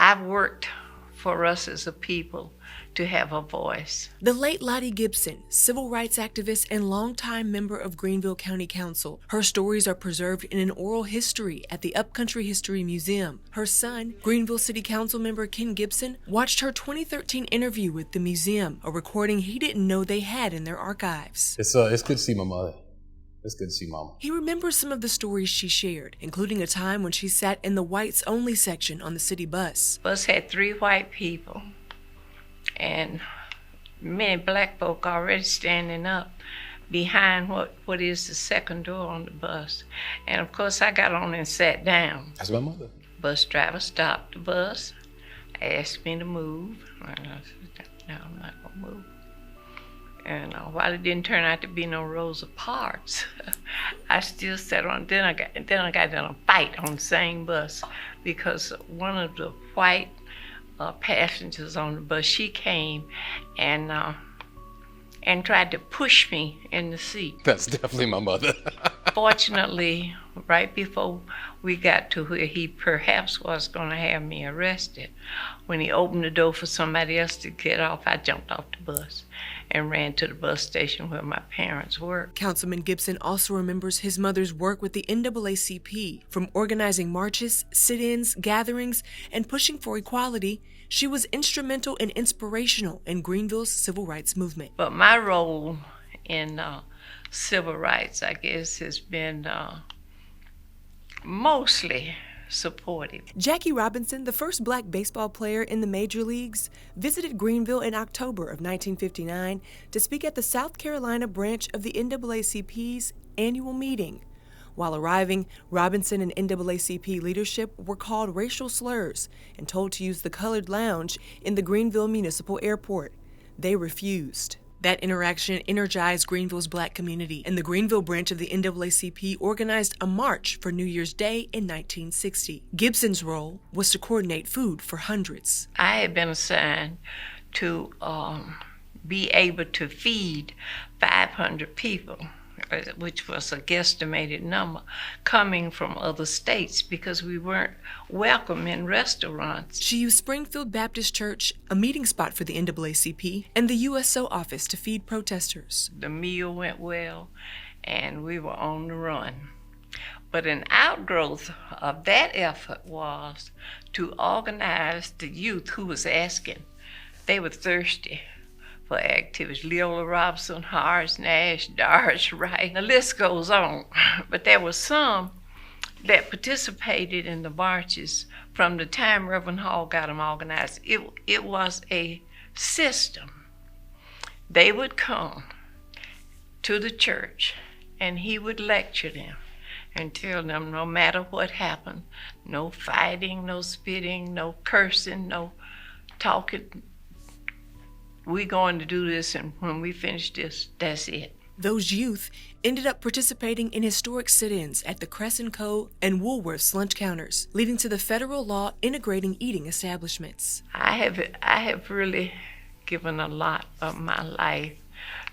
I've worked for us as a people to have a voice. The late Lottie Gibson, civil rights activist and longtime member of Greenville County Council. Her stories are preserved in an oral history at the Upcountry History Museum. Her son, Greenville City Council member Ken Gibson, watched her 2013 interview with the museum, a recording he didn't know they had in their archives. It's good to see my mother. It's good to see Mama. He remembers some of the stories she shared, including a time when she sat in the whites-only section on the city bus. Bus had 3 white people and many black folk already standing up behind what is the second door on the bus. And of course I got on and sat down. That's my mother. Bus driver stopped the bus, asked me to move. And I said, no, I'm not gonna move. And while it didn't turn out to be no Rosa Parks, I still sat on. Then I got in a fight on the same bus because one of the white passengers on the bus, she came and tried to push me in the seat. That's definitely my mother. Fortunately, right before we got to where he perhaps was going to have me arrested, when he opened the door for somebody else to get off, I jumped off the bus and ran to the bus station where my parents worked. Councilman Gibson also remembers his mother's work with the NAACP. From organizing marches, sit-ins, gatherings, and pushing for equality, she was instrumental and inspirational in Greenville's civil rights movement. But my role in civil rights, I guess, has been mostly supportive. Jackie Robinson, the first black baseball player in the major leagues, visited Greenville in October of 1959 to speak at the South Carolina branch of the NAACP's annual meeting. While arriving, Robinson and NAACP leadership were called racial slurs and told to use the colored lounge in the Greenville Municipal Airport. They refused. That interaction energized Greenville's black community, and the Greenville branch of the NAACP organized a march for New Year's Day in 1960. Gibson's role was to coordinate food for hundreds. I had been assigned to be able to feed 500 people, which was a guesstimated number, coming from other states because we weren't welcome in restaurants. She used Springfield Baptist Church, a meeting spot for the NAACP, and the USO office to feed protesters. The meal went well, and we were on the run. But an outgrowth of that effort was to organize the youth who was asking. They were thirsty for activities. Leola Robinson, Horace Nash, Doris Wright, the list goes on. But there were some that participated in the marches from the time Reverend Hall got them organized. It was a system. They would come to the church and he would lecture them and tell them no matter what happened, no fighting, no spitting, no cursing, no talking. We're going to do this, and when we finish this, that's it. Those youth ended up participating in historic sit-ins at the Crescent Co. and Woolworth's lunch counters, leading to the federal law integrating eating establishments. I have really given a lot of my life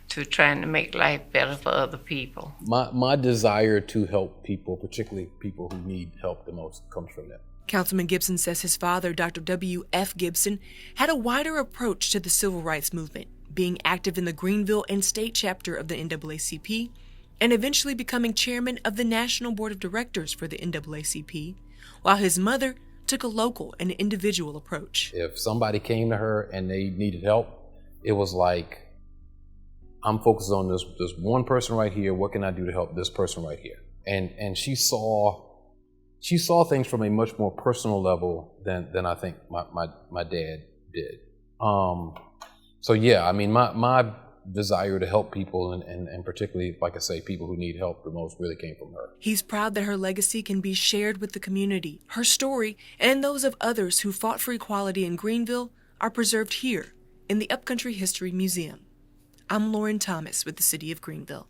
to trying to make life better for other people. My desire to help people, particularly people who need help the most, comes from that. Councilman Gibson says his father, Dr. W.F. Gibson, had a wider approach to the civil rights movement, being active in the Greenville and state chapter of the NAACP, and eventually becoming chairman of the National Board of Directors for the NAACP, while his mother took a local and individual approach. If somebody came to her and they needed help, it was like, I'm focused on this one person right here. What can I do to help this person right here? And she saw things from a much more personal level than I think my dad did. So yeah, I mean, my desire to help people and particularly, like I say, people who need help the most really came from her. He's proud that her legacy can be shared with the community. Her story and those of others who fought for equality in Greenville are preserved here in the Upcountry History Museum. I'm Lauren Thomas with the City of Greenville.